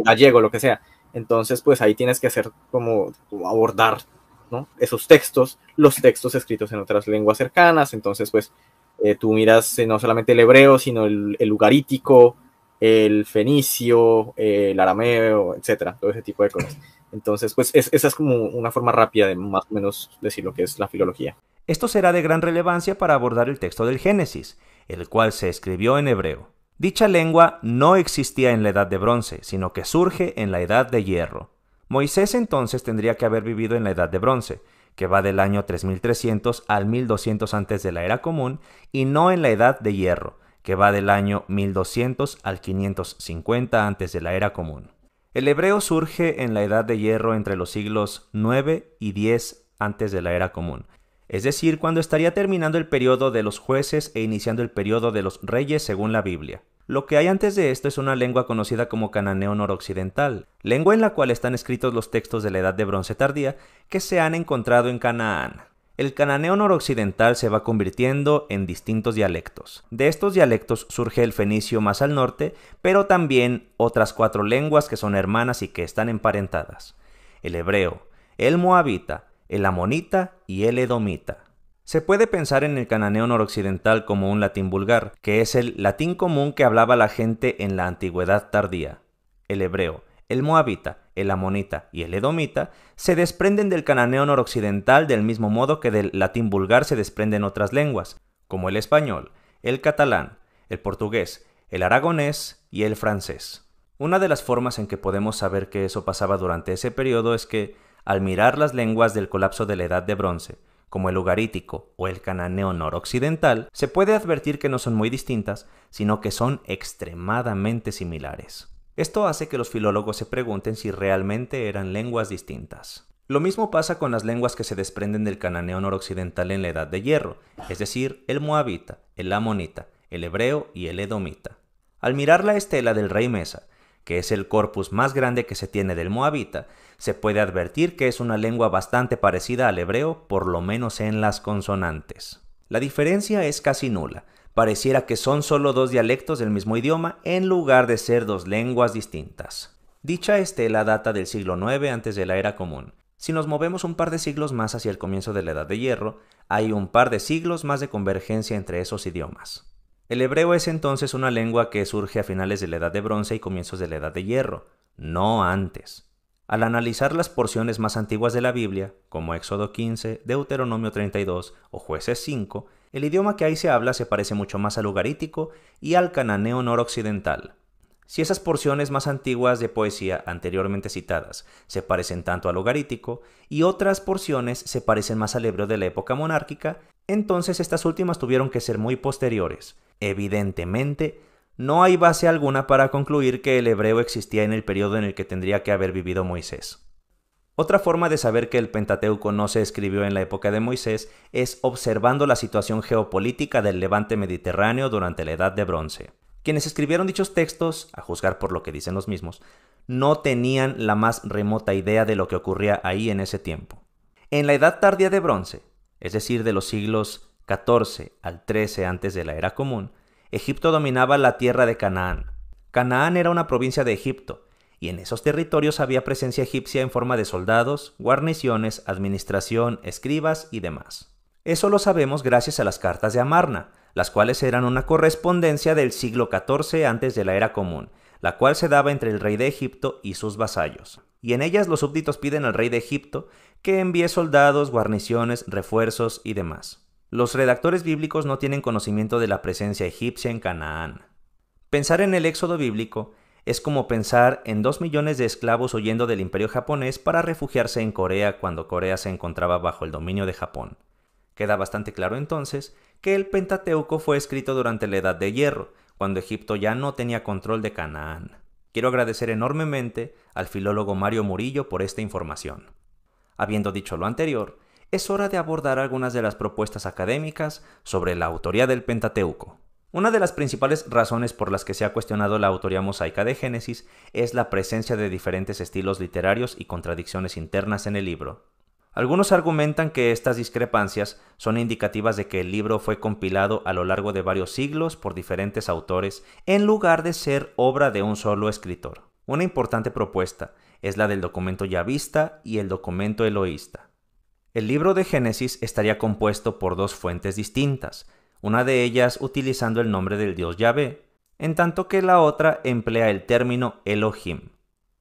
gallego, lo que sea. Entonces, pues ahí tienes que hacer como abordar, ¿no? Esos textos, los textos escritos en otras lenguas cercanas. Entonces, pues tú miras no solamente el hebreo, sino el ugarítico, el fenicio, el arameo, etcétera, todo ese tipo de cosas. Entonces, pues esa es como una forma rápida de más o menos decir lo que es la filología. Esto será de gran relevancia para abordar el texto del Génesis, el cual se escribió en hebreo. Dicha lengua no existía en la Edad de Bronce, sino que surge en la Edad de Hierro. Moisés entonces tendría que haber vivido en la Edad de Bronce, que va del año 3300 al 1200 antes de la Era Común, y no en la Edad de Hierro, que va del año 1200 al 550 antes de la Era Común. El hebreo surge en la Edad de Hierro entre los siglos 9 y 10 antes de la Era Común, es decir, cuando estaría terminando el periodo de los jueces e iniciando el periodo de los reyes según la Biblia. Lo que hay antes de esto es una lengua conocida como cananeo noroccidental, lengua en la cual están escritos los textos de la Edad de Bronce tardía que se han encontrado en Canaán. El cananeo noroccidental se va convirtiendo en distintos dialectos. De estos dialectos surge el fenicio más al norte, pero también otras 4 lenguas que son hermanas y que están emparentadas: el hebreo, el moabita, el amonita y el edomita. Se puede pensar en el cananeo noroccidental como un latín vulgar, que es el latín común que hablaba la gente en la antigüedad tardía. El hebreo, el moabita, el amonita y el edomita se desprenden del cananeo noroccidental del mismo modo que del latín vulgar se desprenden otras lenguas, como el español, el catalán, el portugués, el aragonés y el francés. Una de las formas en que podemos saber que eso pasaba durante ese periodo es que, al mirar las lenguas del colapso de la Edad de Bronce, como el ugarítico o el cananeo noroccidental, se puede advertir que no son muy distintas, sino que son extremadamente similares. Esto hace que los filólogos se pregunten si realmente eran lenguas distintas. Lo mismo pasa con las lenguas que se desprenden del cananeo noroccidental en la Edad de Hierro, es decir, el moabita, el amonita, el hebreo y el edomita. Al mirar la estela del rey Mesa, que es el corpus más grande que se tiene del moabita, se puede advertir que es una lengua bastante parecida al hebreo, por lo menos en las consonantes. La diferencia es casi nula. Pareciera que son solo 2 dialectos del mismo idioma en lugar de ser 2 lenguas distintas. Dicha estela data del siglo IX antes de la Era Común. Si nos movemos un par de siglos más hacia el comienzo de la Edad de Hierro, hay un par de siglos más de convergencia entre esos idiomas. El hebreo es entonces una lengua que surge a finales de la Edad de Bronce y comienzos de la Edad de Hierro, no antes. Al analizar las porciones más antiguas de la Biblia, como Éxodo 15, Deuteronomio 32 o Jueces 5, el idioma que ahí se habla se parece mucho más al ugarítico y al cananeo noroccidental. Si esas porciones más antiguas de poesía anteriormente citadas se parecen tanto al ugarítico y otras porciones se parecen más al hebreo de la época monárquica, entonces estas últimas tuvieron que ser muy posteriores. Evidentemente, no hay base alguna para concluir que el hebreo existía en el periodo en el que tendría que haber vivido Moisés. Otra forma de saber que el Pentateuco no se escribió en la época de Moisés es observando la situación geopolítica del levante mediterráneo durante la Edad de Bronce. Quienes escribieron dichos textos, a juzgar por lo que dicen los mismos, no tenían la más remota idea de lo que ocurría ahí en ese tiempo. En la Edad tardía de Bronce, es decir, de los siglos XIV al XIII antes de la Era Común, Egipto dominaba la tierra de Canaán. Canaán era una provincia de Egipto, y en esos territorios había presencia egipcia en forma de soldados, guarniciones, administración, escribas y demás. Eso lo sabemos gracias a las cartas de Amarna, las cuales eran una correspondencia del siglo XIV antes de la era común, la cual se daba entre el rey de Egipto y sus vasallos. Y en ellas los súbditos piden al rey de Egipto que envíe soldados, guarniciones, refuerzos y demás. Los redactores bíblicos no tienen conocimiento de la presencia egipcia en Canaán. Pensar en el éxodo bíblico es como pensar en 2 millones de esclavos huyendo del imperio japonés para refugiarse en Corea cuando Corea se encontraba bajo el dominio de Japón. Queda bastante claro entonces que el Pentateuco fue escrito durante la Edad de Hierro, cuando Egipto ya no tenía control de Canaán. Quiero agradecer enormemente al filólogo Mario Murillo por esta información. Habiendo dicho lo anterior, es hora de abordar algunas de las propuestas académicas sobre la autoría del Pentateuco. Una de las principales razones por las que se ha cuestionado la autoría mosaica de Génesis es la presencia de diferentes estilos literarios y contradicciones internas en el libro. Algunos argumentan que estas discrepancias son indicativas de que el libro fue compilado a lo largo de varios siglos por diferentes autores en lugar de ser obra de un solo escritor. Una importante propuesta es la del documento yavista y el documento eloísta. El libro de Génesis estaría compuesto por 2 fuentes distintas, una de ellas utilizando el nombre del dios Yahvé, en tanto que la otra emplea el término Elohim.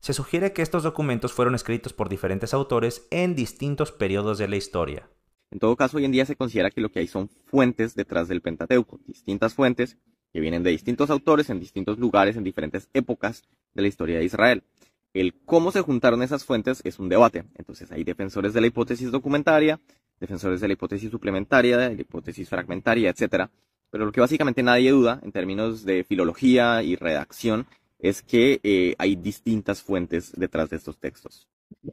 Se sugiere que estos documentos fueron escritos por diferentes autores en distintos periodos de la historia. En todo caso, hoy en día se considera que lo que hay son fuentes detrás del Pentateuco, distintas fuentes que vienen de distintos autores en distintos lugares, en diferentes épocas de la historia de Israel. El cómo se juntaron esas fuentes es un debate. Entonces hay defensores de la hipótesis documentaria, defensores de la hipótesis suplementaria, de la hipótesis fragmentaria, etc. Pero lo que básicamente nadie duda, en términos de filología y redacción, es que hay distintas fuentes detrás de estos textos.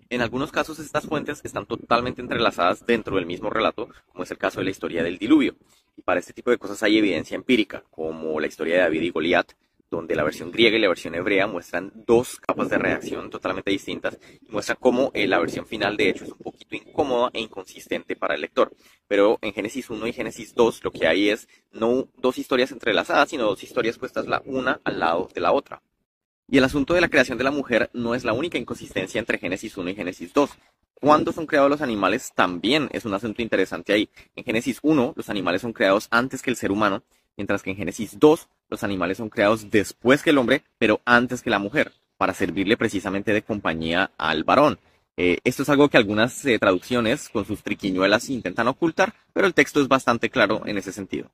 En algunos casos estas fuentes están totalmente entrelazadas dentro del mismo relato, como es el caso de la historia del diluvio. Y para este tipo de cosas hay evidencia empírica, como la historia de David y Goliat, donde la versión griega y la versión hebrea muestran 2 capas de redacción totalmente distintas y muestran cómo la versión final de hecho es un poquito incómoda e inconsistente para el lector. Pero en Génesis 1 y Génesis 2 lo que hay es no 2 historias entrelazadas, sino 2 historias puestas la una al lado de la otra. Y el asunto de la creación de la mujer no es la única inconsistencia entre Génesis 1 y Génesis 2. ¿Cuándo son creados los animales? También es un asunto interesante ahí. En Génesis 1 los animales son creados antes que el ser humano, mientras que en Génesis 2 los animales son creados después que el hombre, pero antes que la mujer, para servirle precisamente de compañía al varón. Esto es algo que algunas traducciones con sus triquiñuelas intentan ocultar, pero el texto es bastante claro en ese sentido.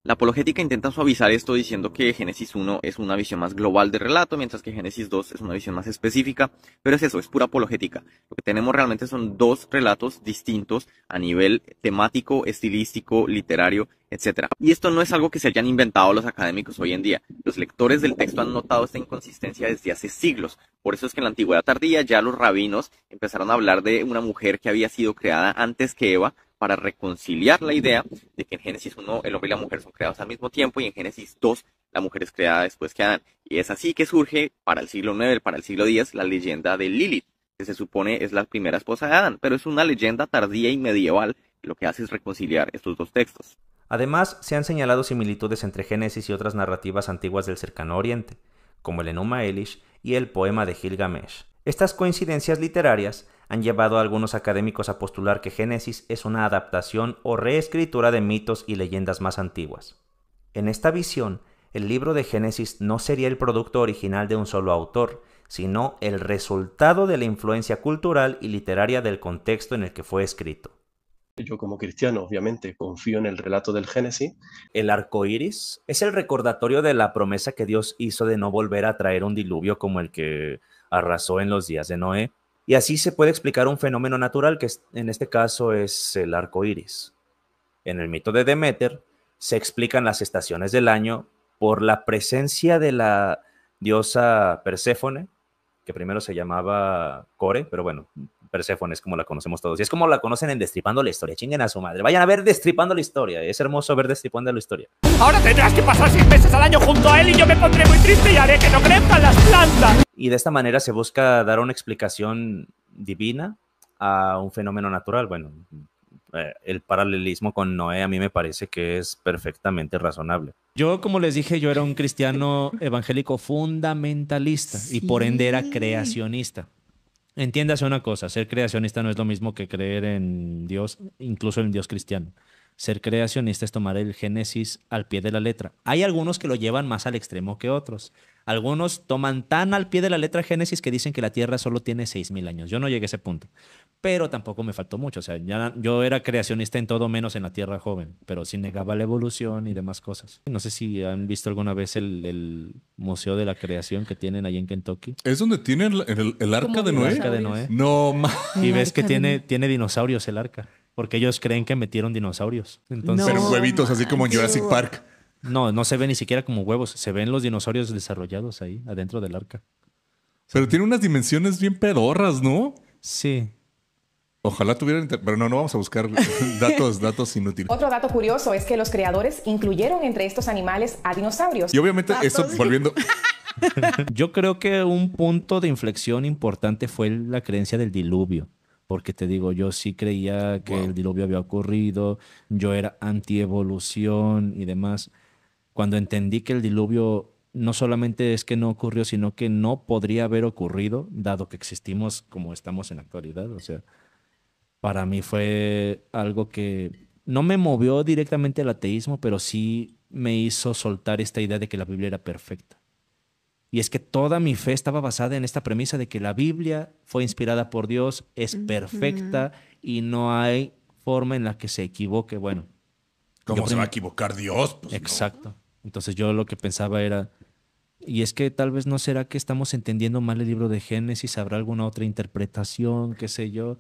La apologética intenta suavizar esto diciendo que Génesis 1 es una visión más global del relato, mientras que Génesis 2 es una visión más específica, pero es eso, es pura apologética. Lo que tenemos realmente son 2 relatos distintos a nivel temático, estilístico, literario, etc. Y esto no es algo que se hayan inventado los académicos hoy en día. Los lectores del texto han notado esta inconsistencia desde hace siglos. Por eso es que en la antigüedad tardía ya los rabinos empezaron a hablar de una mujer que había sido creada antes que Eva, para reconciliar la idea de que en Génesis 1 el hombre y la mujer son creados al mismo tiempo y en Génesis 2 la mujer es creada después que Adán. Y es así que surge para el siglo IX, para el siglo X, la leyenda de Lilith, que se supone es la primera esposa de Adán, pero es una leyenda tardía y medieval que lo que hace es reconciliar estos 2 textos. Además, se han señalado similitudes entre Génesis y otras narrativas antiguas del cercano oriente, como el Enuma Elish y el poema de Gilgamesh. Estas coincidencias literarias han llevado a algunos académicos a postular que Génesis es una adaptación o reescritura de mitos y leyendas más antiguas. En esta visión, el libro de Génesis no sería el producto original de un solo autor, sino el resultado de la influencia cultural y literaria del contexto en el que fue escrito. Yo como cristiano, obviamente, confío en el relato del Génesis. El arco iris es el recordatorio de la promesa que Dios hizo de no volver a traer un diluvio como el que arrasó en los días de Noé. Y así se puede explicar un fenómeno natural que en este caso es el arco iris. En el mito de Deméter se explican las estaciones del año por la presencia de la diosa Perséfone, que primero se llamaba Core, pero bueno, Perséfone es como la conocemos todos. Y es como la conocen en Destripando la Historia. Chinguen a su madre. Vayan a ver Destripando la Historia. Es hermoso ver Destripando la Historia. Ahora tendrás que pasar 6 meses al año junto a él y yo me pondré muy triste y haré que no crezcan las plantas. Y de esta manera se busca dar una explicación divina a un fenómeno natural. Bueno, el paralelismo con Noé a mí me parece que es perfectamente razonable. Yo, como les dije, yo era un cristiano evangélico fundamentalista y por ende era creacionista. Entiéndase una cosa, ser creacionista no es lo mismo que creer en Dios, incluso en Dios cristiano. Ser creacionista es tomar el Génesis al pie de la letra. Hay algunos que lo llevan más al extremo que otros. Algunos toman tan al pie de la letra Génesis que dicen que la Tierra solo tiene 6,000 años. Yo no llegué a ese punto, pero tampoco me faltó mucho. O sea, yo era creacionista en todo menos en la Tierra joven, pero sí negaba la evolución y demás cosas. No sé si han visto alguna vez el Museo de la Creación que tienen ahí en Kentucky. ¿Es donde tienen el arca de Noé? El arca de Noé. No, y ves que tiene dinosaurios el arca. Porque ellos creen que metieron dinosaurios. Entonces, pero huevitos, así como en Jurassic Park. No se ve ni siquiera como huevos. Se ven los dinosaurios desarrollados ahí, adentro del arca. Pero tiene unas dimensiones bien pedorras, ¿no? Sí. Ojalá tuvieran... Pero no vamos a buscar datos inútiles. Otro dato curioso es que los creadores incluyeron entre estos animales a dinosaurios. Y obviamente eso, volviendo... Yo creo que un punto de inflexión importante fue la creencia del diluvio. Porque te digo, yo sí creía que el diluvio había ocurrido, yo era anti-evolución y demás. Cuando entendí que el diluvio no solamente es que no ocurrió, sino que no podría haber ocurrido, dado que existimos como estamos en la actualidad. O sea, para mí fue algo que no me movió directamente al ateísmo, pero sí me hizo soltar esta idea de que la Biblia era perfecta. Y es que toda mi fe estaba basada en esta premisa de que la Biblia fue inspirada por Dios, es perfecta y no hay forma en la que se equivoque. Bueno, ¿cómo se va a equivocar Dios? Pues exacto. No. Entonces yo lo que pensaba era, y es que tal vez no será que estamos entendiendo mal el libro de Génesis, habrá alguna otra interpretación, qué sé yo.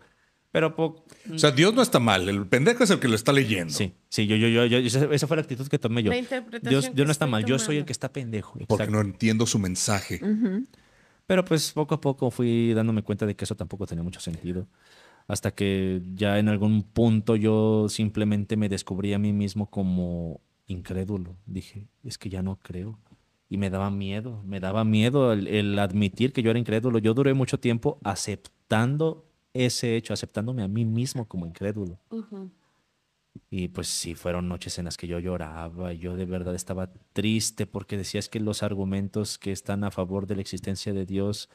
Pero o sea, Dios no está mal, el pendejo es el que lo está leyendo. Sí, esa fue la actitud que tomé yo. Dios no está mal, yo soy el que está pendejo. Porque exacto. no entiendo su mensaje. Pero pues poco a poco fui dándome cuenta de que eso tampoco tenía mucho sentido. Hasta que ya en algún punto yo simplemente me descubrí a mí mismo como incrédulo. Dije, es que ya no creo. Y me daba miedo el admitir que yo era incrédulo. Yo duré mucho tiempo aceptando ese hecho, aceptándome a mí mismo como incrédulo. Y pues sí, fueron noches en las que yo lloraba, yo de verdad estaba triste porque decías que los argumentos que están a favor de la existencia de Dios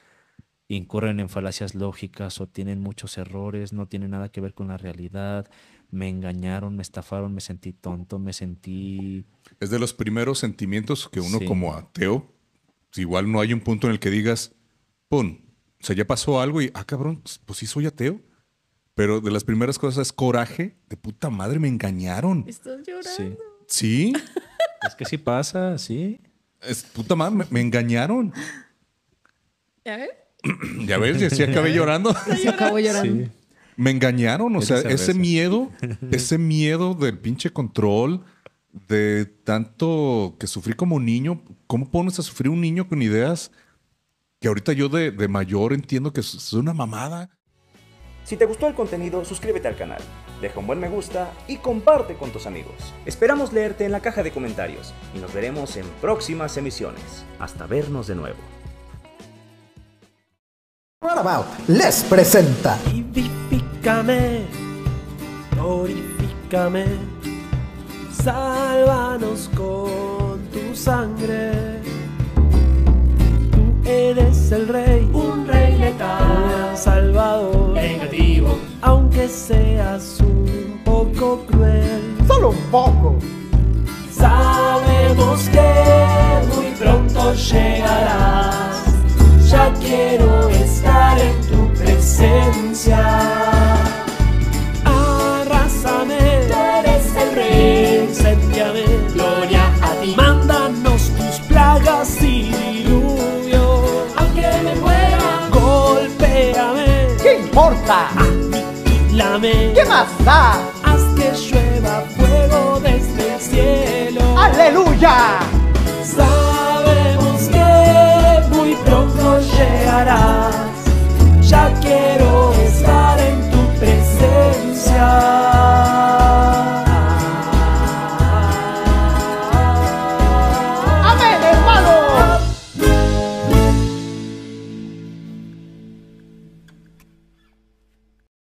incurren en falacias lógicas o tienen muchos errores, no tienen nada que ver con la realidad, me engañaron, me estafaron, me sentí tonto, me sentí... Es de los primeros sentimientos que uno como ateo, igual no hay un punto en el que digas, ¡pum! O sea, ya pasó algo y, cabrón, pues sí soy ateo. Pero de las primeras cosas es coraje. De puta madre, me engañaron. ¿Estás llorando? Sí. Es que sí pasa, sí. Puta madre, me engañaron. ¿Ya ves? Ya ves, sí acabé llorando. Se acabó llorando. Sí. Me engañaron, o sea, ese miedo del pinche control, de tanto que sufrí como niño. ¿Cómo pones a sufrir un niño con ideas que ahorita yo de mayor entiendo que es una mamada? Si te gustó el contenido, suscríbete al canal, deja un buen me gusta y comparte con tus amigos. Esperamos leerte en la caja de comentarios y nos veremos en próximas emisiones. Hasta vernos de nuevo. Runabout les presenta Vivifícame, glorifícame, sálvanos con tu sangre. Tú eres el rey, un rey letal, un salvador, negativo, aunque seas un poco cruel. Solo un poco. Sabemos que muy pronto llegarás. Ya quiero estar en tu presencia. Arrásame, tú eres el rey. Incendiame, gloria a ti. Mándanos tus plagas y diluvio. Aunque me muera, golpéame. ¿Qué importa? Aniquílame. ¿Qué más da? Haz que llueva fuego desde el cielo. ¡Aleluya! Sabemos que muy pronto llegará.